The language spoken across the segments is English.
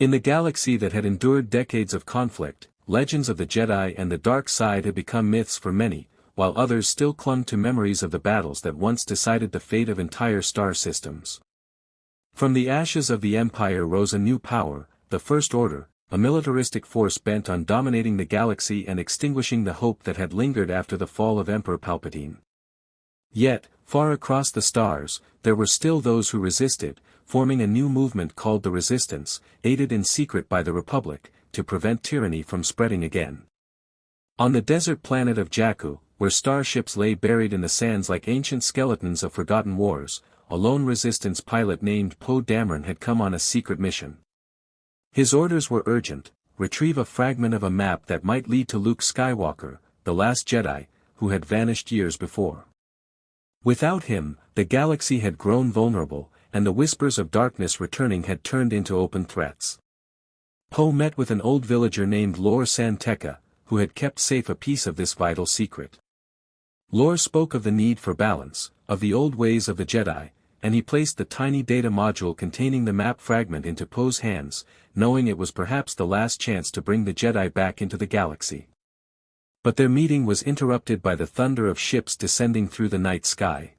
In the galaxy that had endured decades of conflict, legends of the Jedi and the dark side had become myths for many, while others still clung to memories of the battles that once decided the fate of entire star systems. From the ashes of the Empire rose a new power, the First Order, a militaristic force bent on dominating the galaxy and extinguishing the hope that had lingered after the fall of Emperor Palpatine. Yet, far across the stars, there were still those who resisted, forming a new movement called the Resistance, aided in secret by the Republic, to prevent tyranny from spreading again. On the desert planet of Jakku, where starships lay buried in the sands like ancient skeletons of forgotten wars, a lone Resistance pilot named Poe Dameron had come on a secret mission. His orders were urgent: retrieve a fragment of a map that might lead to Luke Skywalker, the last Jedi, who had vanished years before. Without him, the galaxy had grown vulnerable, and the whispers of darkness returning had turned into open threats. Poe met with an old villager named Lor San Tekka, who had kept safe a piece of this vital secret. Lor spoke of the need for balance, of the old ways of the Jedi, and he placed the tiny data module containing the map fragment into Poe's hands, knowing it was perhaps the last chance to bring the Jedi back into the galaxy. But their meeting was interrupted by the thunder of ships descending through the night sky.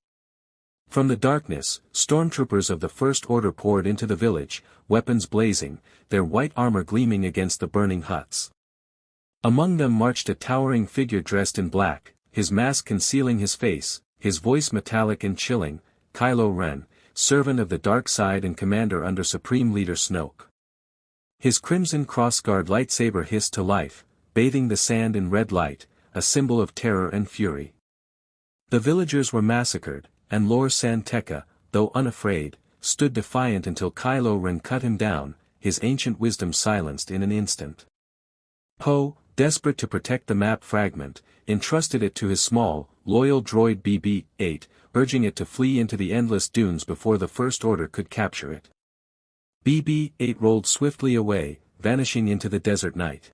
From the darkness, stormtroopers of the First Order poured into the village, weapons blazing, their white armor gleaming against the burning huts. Among them marched a towering figure dressed in black, his mask concealing his face, his voice metallic and chilling: Kylo Ren, servant of the dark side and commander under Supreme Leader Snoke. His crimson crossguard lightsaber hissed to life, bathing the sand in red light, a symbol of terror and fury. The villagers were massacred, and Lor San Tekka, though unafraid, stood defiant until Kylo Ren cut him down, his ancient wisdom silenced in an instant. Poe, desperate to protect the map fragment, entrusted it to his small, loyal droid BB-8, urging it to flee into the endless dunes before the First Order could capture it. BB-8 rolled swiftly away, vanishing into the desert night.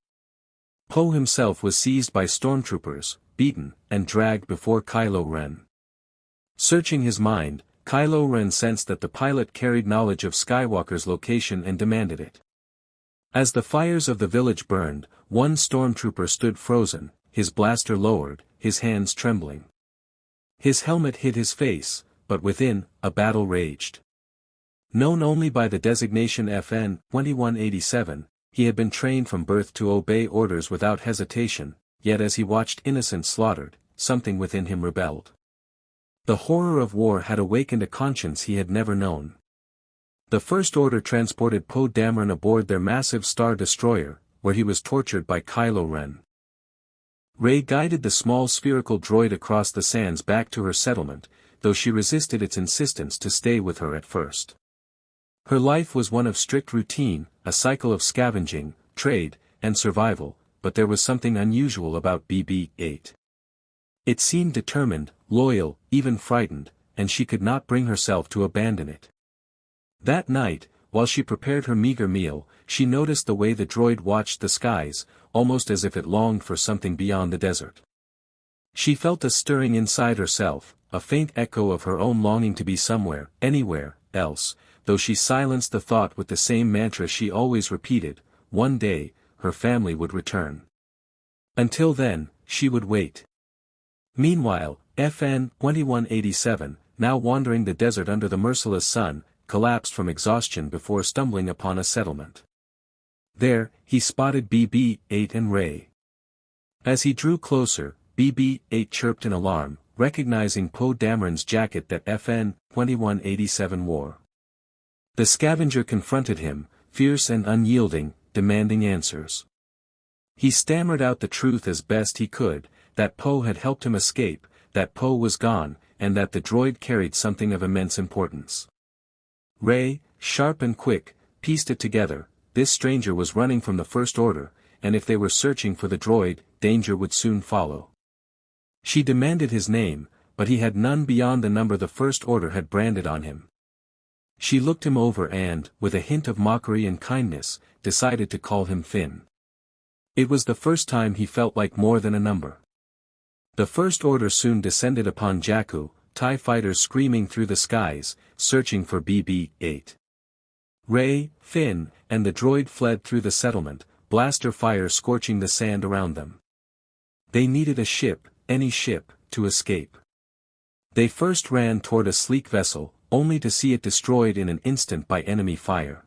Poe himself was seized by stormtroopers, beaten, and dragged before Kylo Ren. Searching his mind, Kylo Ren sensed that the pilot carried knowledge of Skywalker's location and demanded it. As the fires of the village burned, one stormtrooper stood frozen, his blaster lowered, his hands trembling. His helmet hid his face, but within, a battle raged. Known only by the designation FN 2187, he had been trained from birth to obey orders without hesitation, yet as he watched innocents slaughtered, something within him rebelled. The horror of war had awakened a conscience he had never known. The First Order transported Poe Dameron aboard their massive Star Destroyer, where he was tortured by Kylo Ren. Rey guided the small spherical droid across the sands back to her settlement, though she resisted its insistence to stay with her at first. Her life was one of strict routine, a cycle of scavenging, trade, and survival, but there was something unusual about BB-8. It seemed determined, loyal, even frightened, and she could not bring herself to abandon it. That night, while she prepared her meager meal, she noticed the way the droid watched the skies, almost as if it longed for something beyond the desert. She felt a stirring inside herself, a faint echo of her own longing to be somewhere, anywhere, else, though she silenced the thought with the same mantra she always repeated: one day, her family would return. Until then, she would wait. Meanwhile, FN 2187, now wandering the desert under the merciless sun, collapsed from exhaustion before stumbling upon a settlement. There, he spotted BB-8 and Rey. As he drew closer, BB-8 chirped in alarm, recognizing Poe Dameron's jacket that FN 2187 wore. The scavenger confronted him, fierce and unyielding, demanding answers. He stammered out the truth as best he could, that Poe had helped him escape, that Poe was gone, and that the droid carried something of immense importance. Rey, sharp and quick, pieced it together: this stranger was running from the First Order, and if they were searching for the droid, danger would soon follow. She demanded his name, but he had none beyond the number the First Order had branded on him. She looked him over and, with a hint of mockery and kindness, decided to call him Finn. It was the first time he felt like more than a number. The First Order soon descended upon Jakku, TIE fighters screaming through the skies, searching for BB-8. Rey, Finn, and the droid fled through the settlement, blaster fire scorching the sand around them. They needed a ship, any ship, to escape. They first ran toward a sleek vessel, only to see it destroyed in an instant by enemy fire.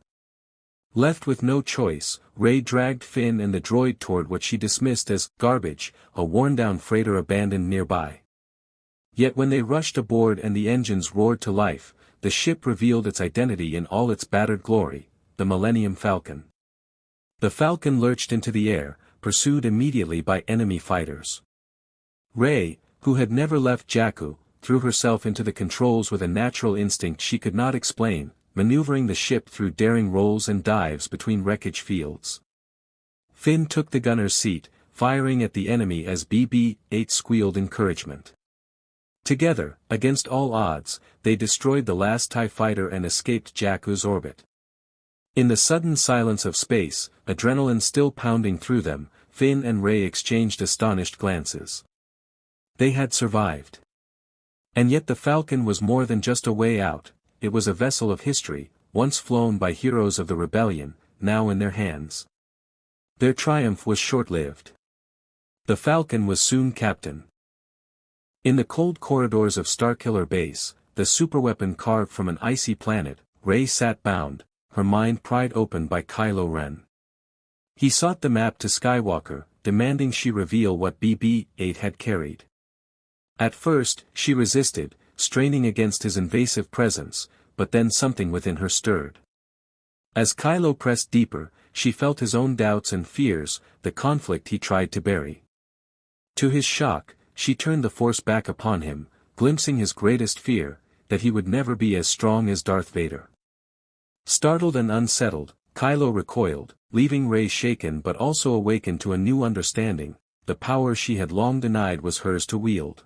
Left with no choice, Rey dragged Finn and the droid toward what she dismissed as garbage, a worn-down freighter abandoned nearby. Yet when they rushed aboard and the engines roared to life, the ship revealed its identity in all its battered glory, the Millennium Falcon. The Falcon lurched into the air, pursued immediately by enemy fighters. Rey, who had never left Jakku, threw herself into the controls with a natural instinct she could not explain, maneuvering the ship through daring rolls and dives between wreckage fields. Finn took the gunner's seat, firing at the enemy as BB-8 squealed encouragement. Together, against all odds, they destroyed the last TIE fighter and escaped Jakku's orbit. In the sudden silence of space, adrenaline still pounding through them, Finn and Rey exchanged astonished glances. They had survived. And yet the Falcon was more than just a way out, it was a vessel of history, once flown by heroes of the rebellion, now in their hands. Their triumph was short-lived. The Falcon was soon captain. In the cold corridors of Starkiller Base, the superweapon carved from an icy planet, Rey sat bound, her mind pried open by Kylo Ren. He sought the map to Skywalker, demanding she reveal what BB-8 had carried. At first, she resisted, straining against his invasive presence, but then something within her stirred. As Kylo pressed deeper, she felt his own doubts and fears, the conflict he tried to bury. To his shock, she turned the Force back upon him, glimpsing his greatest fear, that he would never be as strong as Darth Vader. Startled and unsettled, Kylo recoiled, leaving Rey shaken but also awakened to a new understanding, the power she had long denied was hers to wield.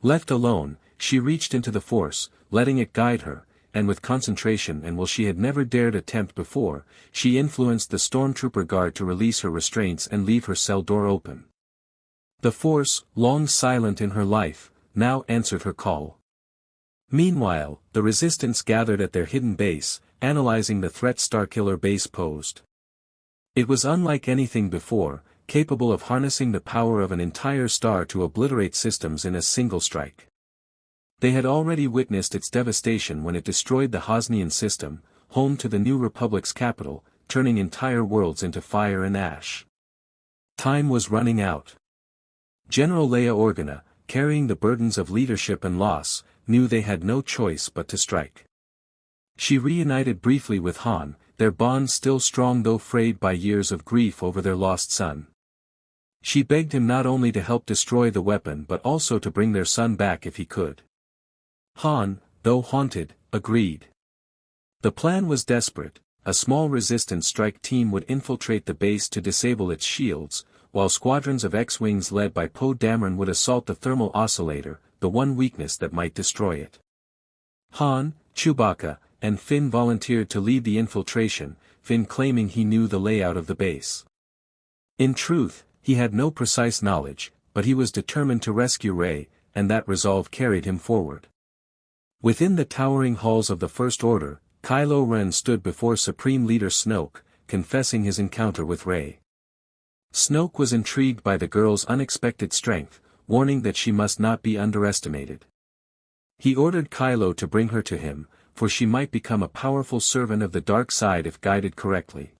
Left alone, she reached into the Force, letting it guide her, and with concentration and will she had never dared attempt before, she influenced the stormtrooper guard to release her restraints and leave her cell door open. The Force, long silent in her life, now answered her call. Meanwhile, the Resistance gathered at their hidden base, analyzing the threat Starkiller Base posed. It was unlike anything before, capable of harnessing the power of an entire star to obliterate systems in a single strike. They had already witnessed its devastation when it destroyed the Hosnian system, home to the New Republic's capital, turning entire worlds into fire and ash. Time was running out. General Leia Organa, carrying the burdens of leadership and loss, knew they had no choice but to strike. She reunited briefly with Han, their bond still strong though frayed by years of grief over their lost son. She begged him not only to help destroy the weapon but also to bring their son back if he could. Han, though haunted, agreed. The plan was desperate. A small resistance strike team would infiltrate the base to disable its shields, while squadrons of X-Wings led by Poe Dameron would assault the thermal oscillator, the one weakness that might destroy it. Han, Chewbacca, and Finn volunteered to lead the infiltration, Finn claiming he knew the layout of the base. In truth, he had no precise knowledge, but he was determined to rescue Rey, and that resolve carried him forward. Within the towering halls of the First Order, Kylo Ren stood before Supreme Leader Snoke, confessing his encounter with Rey. Snoke was intrigued by the girl's unexpected strength, warning that she must not be underestimated. He ordered Kylo to bring her to him, for she might become a powerful servant of the dark side if guided correctly.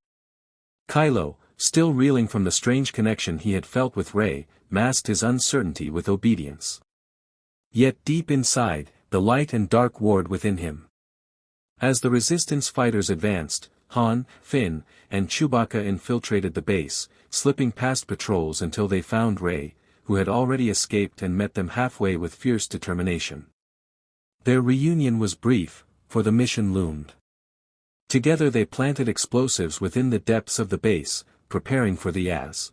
Kylo, still reeling from the strange connection he had felt with Rey, masked his uncertainty with obedience. Yet deep inside, the light and dark warred within him. As the Resistance fighters advanced, Han, Finn, and Chewbacca infiltrated the base, slipping past patrols until they found Rey, who had already escaped and met them halfway with fierce determination. Their reunion was brief, for the mission loomed. Together they planted explosives within the depths of the base, preparing for the as.